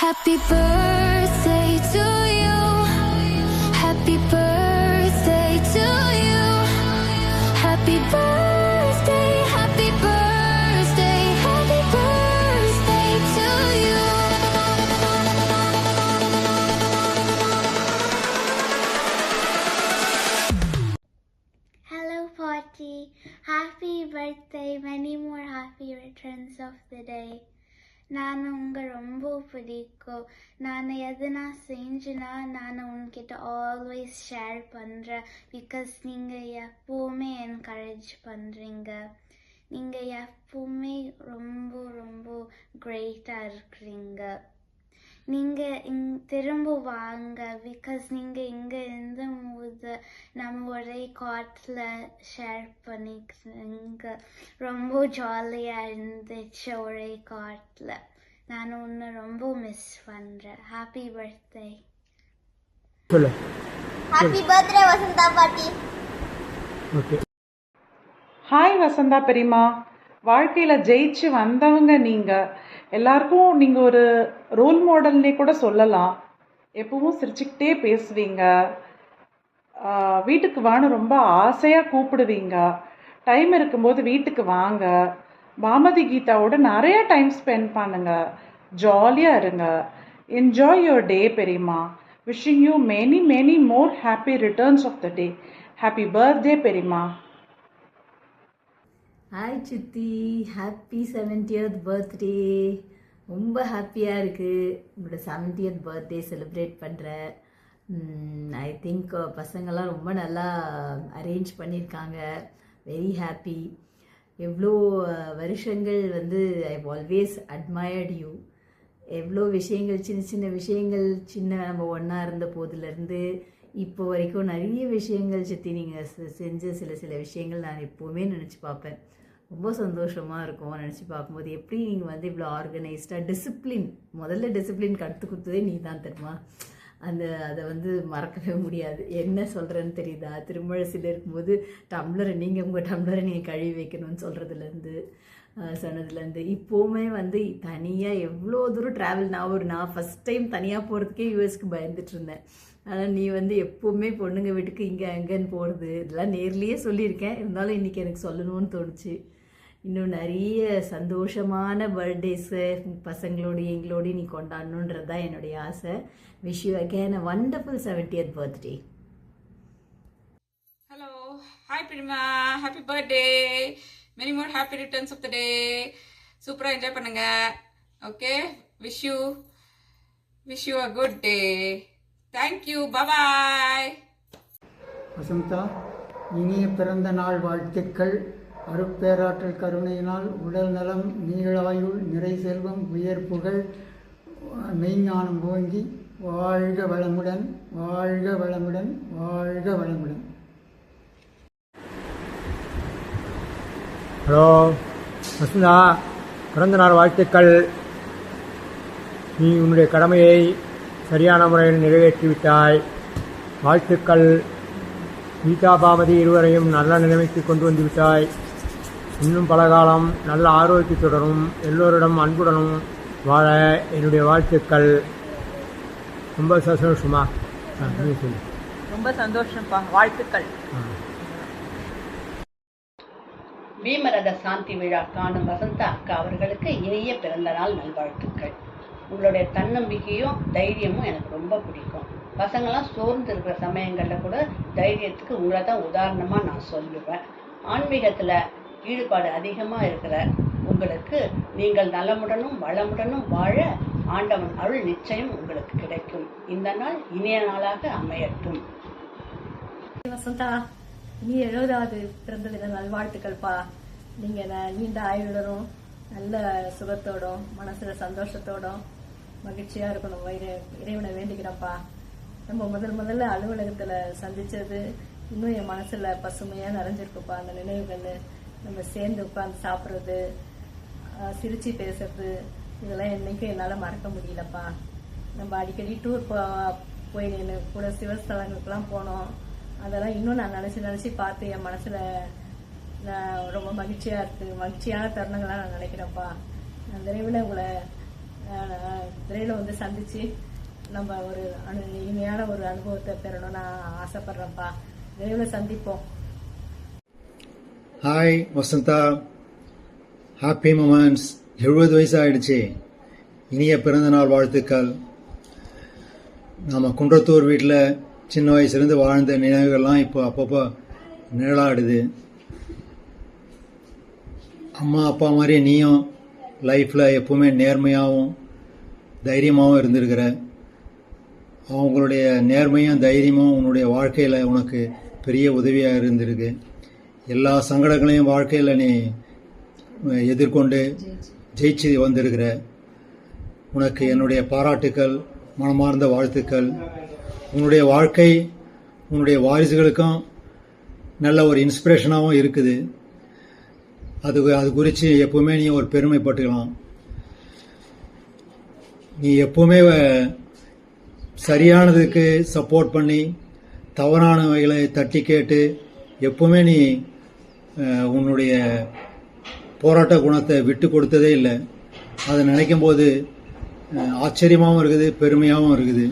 Happy birthday to you. Happy birthday to you. Happy birthday, happy birthday, happy birthday to you. Hello Potty, happy birthday, many more happy returns of the day. நான் உங்க ரொம்ப பிடிக்கும். நான் எதுனா செஞ்சுனா நான் உன்கிட்ட always share பண்ணுறேன். Because நீங்கள் எப்போவுமே என்கரேஜ் பண்ணுறீங்க. நீங்கள் எப்போவுமே ரொம்ப ரொம்ப கிரேட்டாக இருக்கிறீங்க. நீங்கள் திரும்ப வாங்க. பிகாஸ் நீங்கள் இங்கே இருந்தபோது நம்ம ஒரே காட்டில் ஷேர் பண்ணிக்கிறீங்க. ரொம்ப ஜாலியாக இருந்துச்சு ஒரே காட்டில். நான் உன்னை ரொம்ப மிஸ் பண்ணுறேன். Happy birthday. Happy birthday Vasantha பாட்டி. ஓகே. ஹாய் வசந்தா பெரியம்மா. வாழ்க்கையில் ஜெயிச்சு வந்தவங்க நீங்கள். எல்லாருக்கும் நீங்கள் ஒரு ரோல் மாடல்னே கூட சொல்லலாம். எப்பவும் சிரிச்சுக்கிட்டே பேசுவீங்க. வீட்டுக்கு வான்னு ரொம்ப ஆசையாக கூப்பிடுவீங்க. டைம் இருக்கும்போது வீட்டுக்கு வாங்க. பாமதி கீதாவோட நிறைய டைம் ஸ்பெண்ட் பண்ணுங்க. ஜாலியாக இருங்க. என்ஜாய் யுவர் டே பெரியம்மா. Wishing you many many more happy returns of the day. Happy birthday பெரியம்மா. ஹாய் சித்தி, ஹாப்பி 70th பர்த்டே. ரொம்ப ஹாப்பியாக இருக்குது உங்களோட 70th பர்த்டே செலிப்ரேட் பண்ணுறேன். ஐ திங்க் பசங்கள்லாம் ரொம்ப நல்லா அரேஞ்ச் பண்ணியிருக்காங்க. Very happy. எவ்வளோ வருஷங்கள் வந்து ஐ ஆல்வேஸ் அட்மயர்ட் யூ. எவ்வளோ விஷயங்கள், சின்ன சின்ன விஷயங்கள், நம்ம ஒன்றா இருந்த போதுலேருந்து இப்போ வரைக்கும் நிறைய விஷயங்கள் சித்தி நீங்கள் செஞ்ச சில விஷயங்கள் நான் எப்போவுமே நினச்சி பார்ப்பேன். ரொம்ப சந்தோஷமாக இருக்கும் நினச்சி பார்க்கும்போது. எப்படி நீங்கள் வந்து இவ்வளோ ஆர்கனைஸ்டாக முதல்ல டிசிப்ளின் கற்றுக் கொடுத்ததே நீ தான் தெரியுமா. அதை வந்து மறக்கவே முடியாது. என்ன சொல்கிறேன்னு தெரியுதா? திருமழசில் இருக்கும்போது நீங்கள் உங்கள் டம்ளரை நீங்கள் கழுவி வைக்கணும்னு சொல்கிறதுலேருந்து சொன்னதுலேருந்து இப்போவுமே வந்து தனியாக எவ்வளோ தூரம் ட்ராவல். நான் ஃபஸ்ட் டைம் தனியாக போகிறதுக்கே யூஎஸ்க்கு பயந்துட்டு இருந்தேன். ஆனால் நீ வந்து எப்போவுமே பொண்ணுங்க வீட்டுக்கு இங்கே அங்கேன்னு போகிறது இதெல்லாம் நேர்லேயே சொல்லியிருக்கேன். இருந்தாலும் இன்றைக்கி எனக்கு சொல்லணும்னு தோணுச்சு. இன்னும் நிறைய சந்தோஷமான பர்த்டேஸு பசங்களோடையும் எங்களோடையும் நீ கொண்டாடணுன்றது தான் என்னுடைய ஆசை. Wish you again a wonderful 70th birthday. Hello, hi Prema, happy birthday. Many more happy returns of the day. சூப்பராக என்ஜாய் பண்ணுங்க. Okay, wish you a good day. Thank you, bye. Vasantha, இனிய பிறந்த நாள் வாழ்த்துக்கள். அருட்பேராற்றல் கருணையினால் உடல் நலம், நீளாயுள், நிறை செல்வம், உயர் புகழ், மெய்ஞானம் ஓங்கி வாழ்க வளமுடன், வாழ்க வளமுடன், வாழ்க வளமுடன். ஹலோ வசந்தா, பிறந்த நாள் வாழ்த்துக்கள். நீ உன்னுடைய கடமையை சரியான முறையில் நிறைவேற்றிவிட்டாய். வாழ்த்துக்கள். கீதா பாமதி இருவரையும் நல்ல நிலைமைக்கு கொண்டு வந்து விட்டாய். இன்னும் பல காலம் நல்ல ஆரோக்கியத்துடனும் எல்லோரிடம் அன்புடனும் வாழ என்னுடைய வாழ்த்துக்கள். ரொம்ப சந்தோஷமா? சொல்லு. ரொம்ப சந்தோஷம்ப்பா, வாழ்த்துக்கள். பீமரத சாந்தி விழா காணும் வசந்தா அக்கா அவர்களுக்கு இனிய பிறந்த நாள் நல்வாழ்த்துக்கள். உங்களுடைய தன்னம்பிக்கையும் தைரியமும் எனக்கு ரொம்ப பிடிக்கும். பசங்களாம் சோர்ந்து இருக்கிற சமயங்களில் கூட தைரியத்துக்கு உங்களை தான் உதாரணமாக நான் சொல்லுவேன். ஆன்மீகத்தில் ஈடுபாடு அதிகமாக இருக்கிற உங்களுக்கு நீங்கள் நலமுடனும் வளமுடனும் வாழ ஆண்டவன் அருள் நிச்சயம் உங்களுக்கு கிடைக்கும். இந்த நாள் இனிய நாளாக அமையட்டும். வசந்தா, நீ 70வது பிறந்த தின நல்வாழ்த்துக்கள்ப்பா. நீங்கள் நீண்ட ஆயுளுடனும் நல்ல சுகத்தோடும் மனசுல சந்தோஷத்தோடும் மகிழ்ச்சியாக இருக்கணும். இறைவனை வேண்டிக்கிறப்பா. நம்ம முதல்ல அலுவலகத்தில் சந்திச்சது இன்னும் என் மனசுல பசுமையாக நிறைஞ்சிருக்குப்பா. அந்த நினைவுகள், நம்ம சேர்ந்து உட்காந்து சாப்பிட்றது, சிரிச்சு பேசுறது, இதெல்லாம் என்னைக்கும் என்னால் மறக்க முடியலப்பா. நம்ம அடிக்கடி டூர் போய் கூட சிவஸ்தலங்களுக்கெல்லாம் போனோம். அதெல்லாம் இன்னும் நான் நினச்சி பார்த்து என் மனசில் ரொம்ப மகிழ்ச்சியாக இருக்குது. மகிழ்ச்சியான தருணங்களாக நான் நினைக்கிறேன்ப்பா. அந்த விரைவில் உங்களை விரைவில் வந்து சந்திச்சு நம்ம ஒரு இனிமையான ஒரு அனுபவத்தை பெறணும்னு நான் ஆசைப்படுறேன்ப்பா. விரைவில் சந்திப்போம். Hi Vasantha, happy moments. 70 வயசு ஆயிடுச்சு. இனிய பிறந்தநாள் வாழ்த்துக்கள். நம்ம குன்றத்தூர் வீட்டில் சின்ன வயசுலேருந்து வாழ்ந்த நினைவுகள்லாம் இப்போ அப்பப்போ நிழலாடுது. அம்மா அப்பா மாதிரி நீயும் லைஃப்பில் எப்பவுமே நேர்மையாகவும் தைரியமாகவும் இருந்திருக்கிற. அவங்களுடைய நேர்மையும் தைரியமும் உன்னுடைய வாழ்க்கையில் உனக்கு பெரிய உதவியாக இருந்திருக்கு. எல்லா சங்கடங்களையும் வாழ்க்கையில் நீ எதிர்கொண்டு ஜெயிச்சு வந்திருக்கிற. உனக்கு என்னுடைய பாராட்டுக்கள், மனமார்ந்த வாழ்த்துக்கள். உன்னுடைய வாழ்க்கை உன்னுடைய வாரிசுகளுக்கும் நல்ல ஒரு இன்ஸ்பிரேஷனாகவும் இருக்குது. அது குறித்து எப்பவுமே நீ ஒரு பெருமைப்பட்டுக்கலாம். நீ எப்பவுமே சரியானதுக்கு சப்போர்ட் பண்ணி தவறானவைகளை தட்டி கேட்டு எப்பவுமே நீ உன்னுடைய போராட்ட குணத்தை விட்டு கொடுத்ததே இல்லை. அதை நினைக்கும் போது ஆச்சரியமாகவும் இருக்குது, பெருமையாகவும் இருக்குது.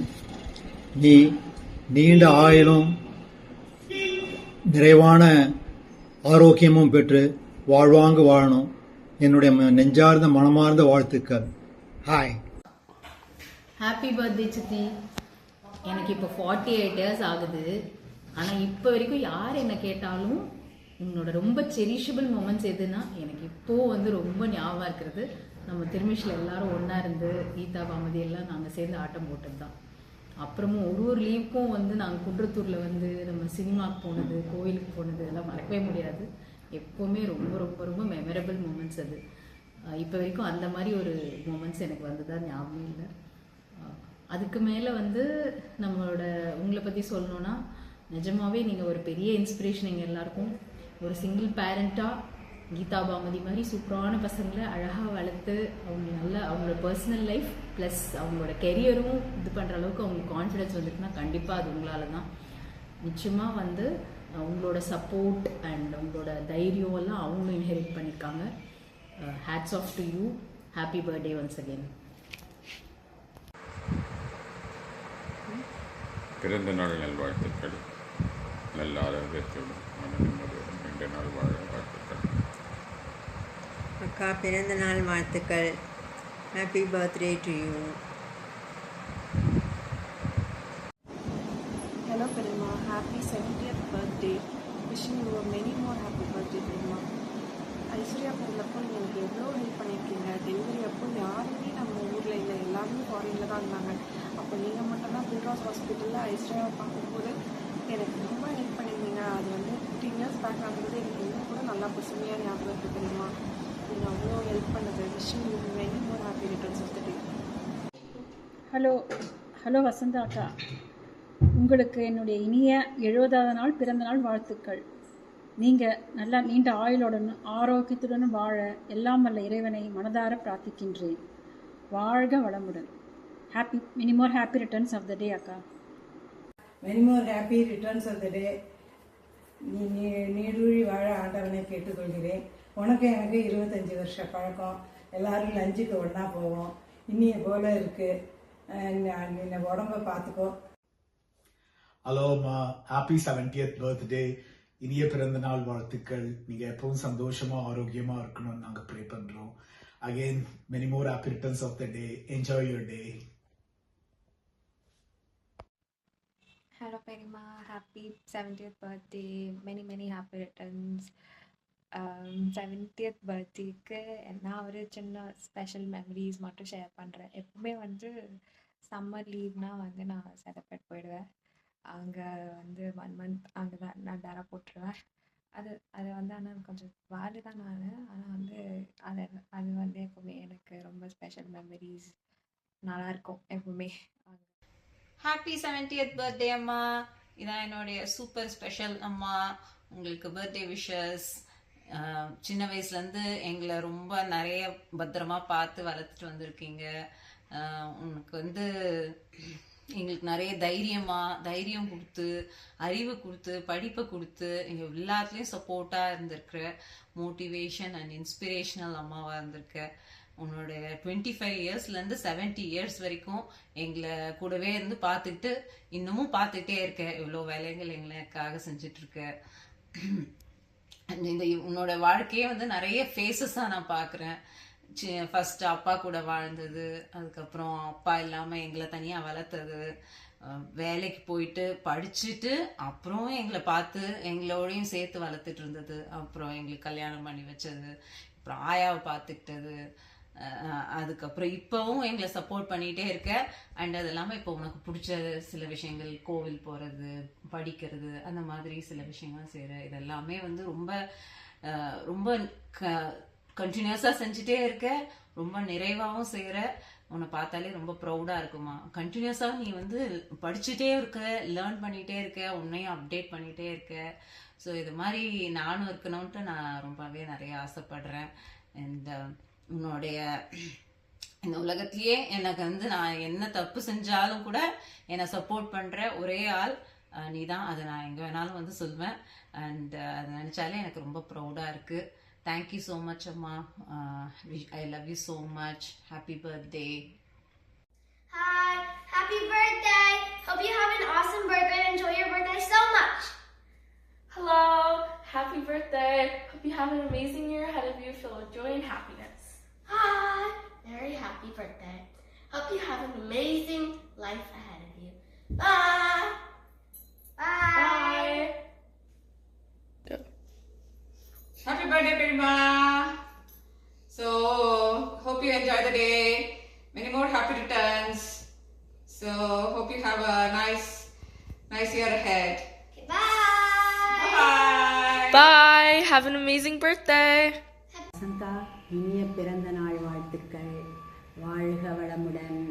நீ நீண்ட ஆயுளும் நிறைவான ஆரோக்கியமும் பெற்று வாழ்வாங்கு வாழணும். என்னுடைய நெஞ்சார்ந்த மனமார்ந்த வாழ்த்துக்கள். ஹாய். ஹாப்பி பர்த்டே சித்தி. எனக்கு இப்போ 48 இயர்ஸ் ஆகுது. ஆனால் இப்போ வரைக்கும் யார் என்ன கேட்டாலும் உன்னோட ரொம்ப செரிஷபிள் மூமெண்ட்ஸ் எதுன்னா எனக்கு இப்போது வந்து ரொம்ப ஞாபகம் இருக்கிறது நம்ம திருமிஷில் எல்லாரும் ஒன்றா இருந்து கீதா பாமதி எல்லாம் நாங்கள் சேர்ந்து ஆட்டம் போட்டது தான். அப்புறமும் ஒரு லீவுக்கும் வந்து நாங்கள் குன்றத்தூரில் வந்து நம்ம சினிமாவுக்கு போனது, கோவிலுக்கு போனது எல்லாம் மறக்கவே முடியாது. எப்போவுமே ரொம்ப ரொம்ப ரொம்ப மெமரபிள் மூமெண்ட்ஸ் அது. இப்போ வரைக்கும் அந்த மாதிரி ஒரு மூமெண்ட்ஸ் எனக்கு வந்ததா ஞாபகம் இல்லை. அதுக்கு மேலே வந்து நம்மளோட உங்களை பற்றி சொல்லணுன்னா நிஜமாவே நீங்கள் ஒரு பெரிய இன்ஸ்பிரேஷன் எங்கள் எல்லாருக்கும். ஒரு சிங்கிள் பேரண்ட்டாக கீதா பாமதி மாதிரி சூப்பரான பசங்களை அழகாக வளர்த்து அவங்க நல்ல அவங்களோட பர்சனல் லைஃப் ப்ளஸ் அவங்களோட கெரியரும் இது பண்ணுற அளவுக்கு அவங்களுக்கு கான்ஃபிடென்ஸ் வந்துட்டுனா கண்டிப்பாக அது உங்களால் தான். நிச்சயமாக வந்து உங்களோட சப்போர்ட் அண்ட் உங்களோட தைரியம் எல்லாம் அவங்களும் இன்ஹெரிட் பண்ணியிருக்காங்க. Hats off to you. Happy birthday once again. பிறந்த நாள் நல்வாழ்த்துக்கள். நல்ல ஆரோக்கியத்தோடும் மனநிம்மதியோடும் நீண்ட நாள் வாழ வாழ்த்துக்கள். அக்கா பிறந்த நாள் வாழ்த்துக்கள். Happy birthday to you. Hello பெரியம்மா, happy 70th birthday. Wishing you many more happy birthday பெரியம்மா. ஐஸ்வர்யா பிறந்தப்போ நீங்கள் எனக்கு எவ்வளோ ஹெல்ப் பண்ணியிருக்கீங்க. டெலிவரி அப்போ யாருமே நம்ம ஊரில் இல்லை, எல்லாருமே ஃபாரினில் தான் இருந்தாங்க. அப்போ நீங்கள் மட்டும்தான் பில்ராஸ் ஹாஸ்பிட்டலில் ஐஸ்வர்யாவை பார்க்கும்போது எனக்கு ரொம்ப ஹெல்ப் பண்ணியிருந்தீங்க. அது வந்து 15 இயர்ஸ் பேக் ஆகுறது எனக்கு இன்னும் கூட நல்லா பசுமையாக ஞாபகம் இருக்குது தெரியுமா. நீங்கள் அவ்வளோ ஹெல்ப் பண்ணது. Wishing you many more happy returns of the day. Hello Vasantha அக்கா, உங்களுக்கு என்னுடைய இனிய 70வது நாள் பிறந்த நாள் வாழ்த்துக்கள். நீங்கள் நல்லா நீண்ட ஆயுளுடனும் ஆரோக்கியத்துடனும் வாழ எல்லாம் வல்ல இறைவனை மனதார பிரார்த்திக்கின்றேன். வாழ்க வளமுடன். Happy many more happy returns of the day அக்கா. Many more happy returns of the day. நீடூழி வாழ ஆண்டவனை கேட்டுக்கொள்கிறேன். உனக்கு எனக்கு 25 வருஷ பழக்கம். எல்லாரும் லஞ்சுக்கு ஒன்றா போவோம். இன்னிய போல இருக்கு. இந்த உடம்ப பார்த்துக்கோ. ஹலோ அம்மா, ஹாப்பி 70th பர்த்டே. இனிய பிறந்த நாள் வாழ்த்துக்கள். நீங்க எப்பவும் சந்தோஷமா ஆரோக்கியமா இருக்கணும்னு நாங்க ப்ரே பண்றோம். Again many more happy returns of the day. Enjoy your day. Hello பெரியம்மா, happy 70th birthday. Many happy returns. 70th பர்த்டேக்கு நான் ஒரு சின்ன ஸ்பெஷல் மெமரிஸ் மட்டும் ஷேர் பண்ணுறேன். எப்பவுமே வந்து சம்மர் லீவ்னால் வந்து நான் செலிப்ரேட் போயிடுவேன். அங்கே வந்து 1 month அங்கே தான் நான் டேரா போட்டுருவேன். அது வந்து ஆனால் கொஞ்சம் வாலு தான் நான். ஆனால் வந்து அது வந்து எப்பவுமே எனக்கு ரொம்ப ஸ்பெஷல் மெமரிஸ் நல்லாயிருக்கும் எப்பவுமே. ஹாப்பி 70th பர்த்டே அம்மா. இதான் என்னுடைய சூப்பர் ஸ்பெஷல் அம்மா. உங்களுக்கு பர்த்டே விஷஸ். சின்ன வயசுலேருந்து எங்களை ரொம்ப நிறைய பத்திரமா பார்த்து வளர்த்துட்டு வந்திருக்கீங்க. உனக்கு வந்து எங்களுக்கு நிறைய தைரியம் கொடுத்து, அறிவு கொடுத்து, படிப்பை கொடுத்து, எங்கள் எல்லாத்துலேயும் சப்போர்ட்டாக இருந்திருக்கிற மோட்டிவேஷன் அண்ட் இன்ஸ்பிரேஷனல் அம்மாவாக இருந்திருக்க. உன்னோட 25 இயர்ஸ்லேருந்து 70 இயர்ஸ் வரைக்கும் எங்களை கூடவே இருந்து பார்த்துக்கிட்டு இன்னமும் பார்த்துக்கிட்டே இருக்க. இவ்வளோ வேலைகள் எங்களுக்காக செஞ்சிட்ருக்க. இந்த உன்னோட வாழ்க்கையே வந்து நிறைய ஃபேஸஸாக நான் பார்க்குறேன். ஃபர்ஸ்ட் அப்பா கூட வாழ்ந்தது, அதுக்கப்புறம் அப்பா இல்லாமல் எங்களை தனியாக வளர்த்தது, வேலைக்கு போயிட்டு படிச்சுட்டு அப்புறம் எங்களை பார்த்து எங்களோடையும் சேர்த்து வளர்த்துட்டு இருந்தது, அப்புறம் எங்களுக்கு கல்யாணம் பண்ணி வச்சது, அப்புறம் ஆயாவை பார்த்துக்கிட்டது, அதுக்கப்புறம் இப்போவும் எங்களை சப்போர்ட் பண்ணிகிட்டே இருக்க. அண்ட் அது இல்லாமல் இப்போ உனக்கு பிடிச்ச சில விஷயங்கள், கோவில் போகிறது, படிக்கிறது, அந்த மாதிரி சில விஷயங்கள் செய்கிற. இதெல்லாமே வந்து ரொம்ப ரொம்ப கண்டினியூஸாக செஞ்சுட்டே இருக்க. ரொம்ப நிறைவாகவும் செய்கிற. உன்னை பார்த்தாலே ரொம்ப ப்ரௌடாக இருக்குமா. கண்டினியூஸாக நீ வந்து படிச்சுட்டே இருக்க, லேர்ன் பண்ணிகிட்டே இருக்க, உன்னையும் அப்டேட் பண்ணிகிட்டே இருக்க. ஸோ இது மாதிரி நானும் இருக்கணும்ன்ட்டு நான் ரொம்பவே நிறைய ஆசைப்படுறேன். அண்ட் உன்னுடைய இந்த உலகத்திலேயே எனக்கு வந்து நான் என்ன தப்பு செஞ்சாலும் கூட என்னை சப்போர்ட் பண்ணுற ஒரே ஆள் நீ தான். அதை நான் எங்கே வேணாலும் வந்து சொல்வேன். அண்ட் அதை நினச்சாலே எனக்கு ரொம்ப ப்ரௌடாக இருக்குது. Thank you so much, Amma. I love you so much. Happy birthday. Hi, happy birthday. Hope you have an awesome birthday and enjoy your birthday so much. Hello, happy birthday. Hope you have an amazing year ahead of you filled with joy and happiness. Hi, very happy birthday. Hope you have an amazing life ahead of you. Bye. Bye. Happy birthday, Pirima. So, hope you enjoy the day. Many more happy returns. So, hope you have a nice year ahead. Okay, bye. Bye. Bye. Have an amazing birthday. Vasantha, இனிய பிறந்த நாள் வாழ்த்துக்கள். வாழ்க வளமுடன்.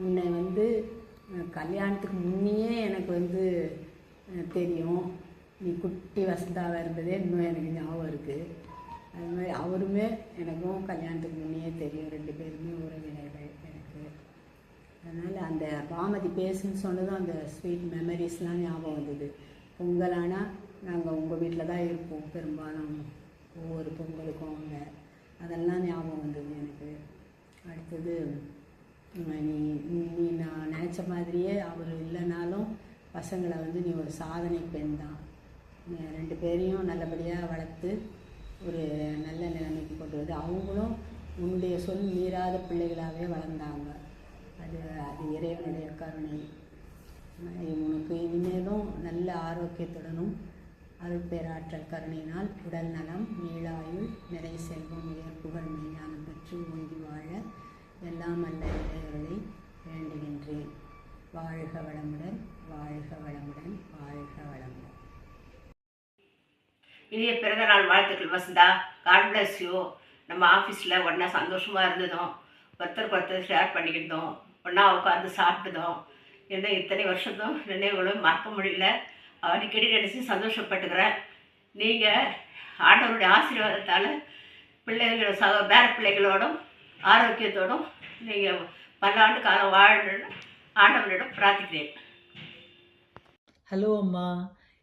உன்னை வந்து கல்யாணத்துக்கு முன்னையே எனக்கு வந்து தெரியும். நீ குட்டி வசந்தாவாக இருந்ததே இன்னும் எனக்கு ஞாபகம் இருக்குது. அது மாதிரி அவருமே எனக்கும் கல்யாணத்துக்கு முன்னையே தெரியும். 2 பேருமே உறவினர்கள் எனக்கு. அதனால் அந்த பாமதி பேசுன்னு சொன்னதும் அந்த ஸ்வீட் மெமரிஸ்லாம் ஞாபகம் வந்தது. பொங்கல் ஆனால் நாங்கள் உங்கள் வீட்டில் தான் இருப்போம் பெரும்பாலும், ஒவ்வொரு பொங்கலுக்கும் அவங்க. அதெல்லாம் ஞாபகம் வந்தது எனக்கு. அடுத்தது நீ நான் நினச்ச மாதிரியே அவர் இல்லைனாலும் பசங்களை வந்து நீ ஒரு சாதனை பெண் தான். 2 பேரையும் நல்லபடியாக வளர்த்து ஒரு நல்ல நிலைமைக்கு கொண்டு வந்து அவங்களும் உன்னுடைய சொல் மீறாத பிள்ளைகளாகவே வளர்ந்தாங்க. அது இறைவனுடைய கருணை. உனக்கு இனிமேலும் நல்ல ஆரோக்கியத்துடனும் அருட்பேராற்றல் கருணையினால் உடல் நலம், நீளாயுள், நிறை செல்வம், உயர் புகழ், மெய்ஞானம் பெற்று ஓங்கி வாழ எல்லாம் அல்ல இறைவனை வேண்டுகின்றேன். வாழ்க வளமுடன், வாழ்க வளமுடன், வாழ்க வளமுடன். இனிய பிறந்தநாள் வாழ்த்துக்கள் வசந்தா. God bless you. நம்ம ஆஃபீஸில் ஒன்றா சந்தோஷமாக இருந்ததும், ஒருத்தர் ஷேர் பண்ணிக்கிட்டோம், ஒன்றா உட்காந்து சாப்பிட்டதும், எந்த இத்தனை வருஷத்தும் நினைவுகளும் மறக்க முடியல. அடிக்கடி நினச்சி சந்தோஷப்பட்டுக்கிறேன். நீங்கள் ஆண்டவருடைய ஆசீர்வாதத்தால் பிள்ளைகளோட பேர பிள்ளைகளோடும் ஆரோக்கியத்தோடும் நீங்கள் பல்லாண்டு காலம் வாழணும்னு ஆண்டவரிடம் பிரார்த்திக்கிறேன். ஹலோ அம்மா,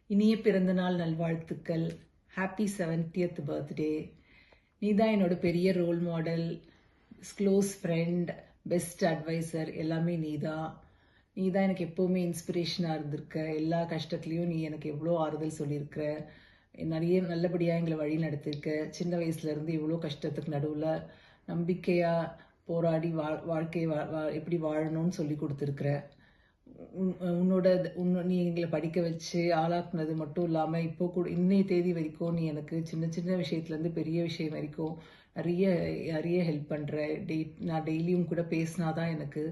இனிய பிறந்தநாள் நல்வாழ்த்துக்கள். Happy 70th birthday. நீ தான் என்னோட பெரிய role model, close friend, best advisor, எல்லாமே நீ தான். நீ தான் எனக்கு எப்போவுமே இன்ஸ்பிரேஷனாக இருந்திருக்க. எல்லா கஷ்டத்துலேயும் நீ எனக்கு எவ்வளோ ஆறுதல் சொல்லியிருக்கிற. நிறைய நல்லபடியாக எங்களை வழி நடத்திருக்க. சின்ன வயசுலேருந்து இவ்வளோ கஷ்டத்துக்கு நடுவில் நம்பிக்கையாக போராடி வாழ்க்கையை எப்படி வாழணும்னு சொல்லி கொடுத்துருக்குற. நீ எங்களை படிக்க வச்சு ஆளாக்குனது மட்டும் இல்லாமல் இப்போ கூட இன்னைய தேதி வரைக்கும் நீ எனக்கு சின்ன சின்ன விஷயத்துலேருந்து பெரிய விஷயம் வரைக்கும் நிறைய ஹெல்ப் பண்ணுற. நான் டெய்லியும் கூட பேசினா தான் எனக்கு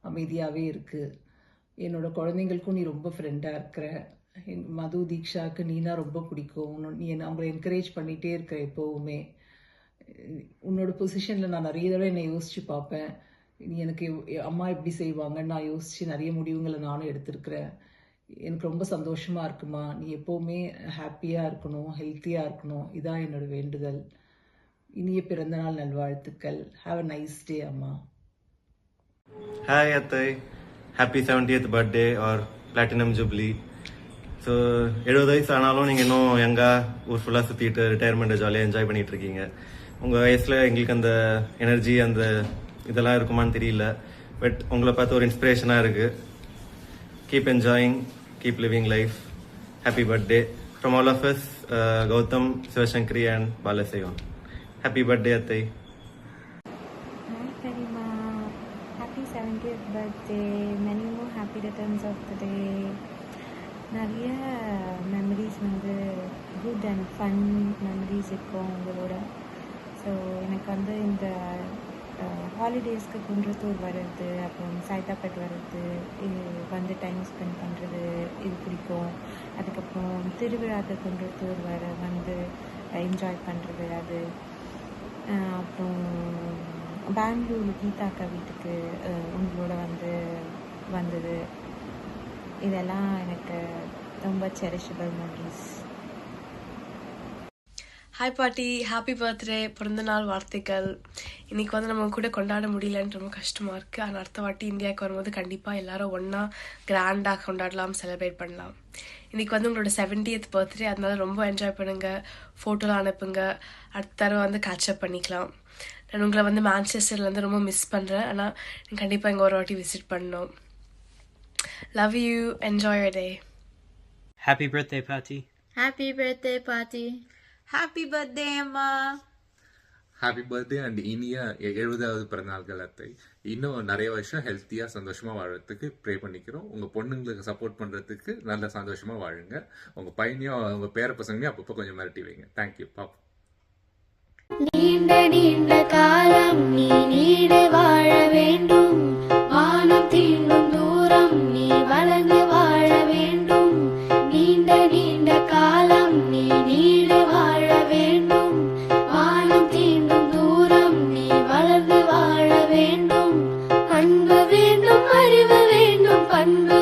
அமைதியாகவே இருக்குது. என்னோட குழந்தைங்களுக்கும் நீ ரொம்ப ஃப்ரெண்டாக இருக்கிற. மது, தீக்ஷாவுக்கு நீனா ரொம்ப பிடிக்கும். நீ அவங்களை என்கரேஜ் பண்ணிகிட்டே இருக்கிற எப்போவுமே. உன்னோட பொசிஷனில் நான் நிறைய தடவை என்னை யோசித்து பார்ப்பேன். நீ எனக்கு அம்மா எப்படி செய்வாங்கன்னு நான் யோசித்து நிறைய முடிவுங்களை நானும் எடுத்திருக்கிறேன். எனக்கு ரொம்ப சந்தோஷமாக இருக்குமா. நீ எப்போவுமே ஹாப்பியாக இருக்கணும், ஹெல்த்தியாக இருக்கணும். இதான் என்னோட வேண்டுதல். இனிய பிறந்தநாள் நல்வாழ்த்துக்கள். ஹாவ் அ நைஸ் டே அம்மா. Hi Atai, happy 70th birthday or platinum jubilee. So 70 வயசு ஆனாலும் நீங்கள் இன்னும் எங்கே ஊர் ஃபுல்லாக சுற்றிட்டு ரிட்டையர்மெண்ட்டை ஜாலியாக என்ஜாய் பண்ணிகிட்டு இருக்கீங்க. உங்கள் வயசில் எங்களுக்கு அந்த எனர்ஜி அந்த இதெல்லாம் இருக்குமான்னு தெரியல. பட் உங்களை பார்த்து ஒரு இன்ஸ்பிரேஷனாக இருக்குது. Keep enjoying, keep living life. Happy birthday from all of us, Gautham, Sivasankari and Balasevan. Happy birthday அத்தை. Hi Karima, happy 70th birthday, many more happy returns of the day. நிறைய மெமரிஸ் வந்து குட் அண்ட் ஃபன் மெமரிஸ் இருக்கும் உங்களோட. So எனக்கு வந்து இந்த ஹாலிடேஸ்க்கு குன்றத்தூர் வர்றது, அப்புறம் சைதாப்பேட் வர்றது, இது வந்து டைம் ஸ்பெண்ட் பண்ணுறது இது பிடிக்கும். அதுக்கப்புறம் திருவிழாக்கு குன்றத்தூர் வந்து என்ஜாய் பண்ணுறது அது. அப்புறம் பெங்களூர் கீதா அக்கா வீட்டுக்கு உங்களோட வந்தது, இதெல்லாம் எனக்கு ரொம்ப செரிஷபிள் மெமரிஸ். ஹாய் பாட்டி, ஹாப்பி பர்த்டே, பிறந்த நாள் வாழ்த்துக்கள். இன்றைக்கி வந்து நம்ம கூட கொண்டாட முடியலன்னு ரொம்ப கஷ்டமாக இருக்குது. ஆனால் அடுத்த வாட்டி இந்தியாவுக்கு வரும்போது கண்டிப்பாக எல்லாரும் ஒன்றா கிராண்டாக கொண்டாடலாம், செலிப்ரேட் பண்ணலாம். இன்றைக்கி வந்து உங்களோட 70th பர்த்டே, அதனால ரொம்ப என்ஜாய் பண்ணுங்கள், ஃபோட்டோலாம் அனுப்புங்க, அடுத்த தடவை வந்து கேட்சப் பண்ணிக்கலாம். நான் உங்களை வந்து மான்செஸ்டர்லேருந்து ரொம்ப மிஸ் பண்ணுறேன். ஆனால் நீங்கள் கண்டிப்பாக இங்கே ஒரு வாட்டி விசிட் பண்ணணும். Love you, enjoy your day. Happy birthday, Patty. Happy birthday, Patty. Happy birthday, அம்மா. ஹாப்பி பர்த்டே அண்ட் இனிய 70வது பிறந்தநாள்கள் அத்தை. இன்னும் நிறைய வருஷம் ஹெல்த்தியாக சந்தோஷமாக வாழறதுக்கு ப்ரே பண்ணிக்கிறோம். உங்கள் பொண்ணுங்களுக்கு சப்போர்ட் பண்ணுறதுக்கு நல்ல சந்தோஷமாக வாழுங்க. உங்கள் பையனையும் உங்கள் பேர பசங்களையும் அப்பப்போ கொஞ்சம் மிரட்டி வைங்க. தேங்க்யூ பாப்பா. நீண்ட நீண்ட காலம் நீ நீடு வாழ வேண்டும், வானம் தீண்டும் தூரம் நீ வளர்ந்து வாழ வேண்டும். நீண்ட நீண்ட காலம் நீ நீடு வாழ வேண்டும், வானம் தீண்டும் தூரம் நீ வளர்ந்து வாழ வேண்டும். அன்பு வேண்டும், அறிவு வேண்டும், பண்பு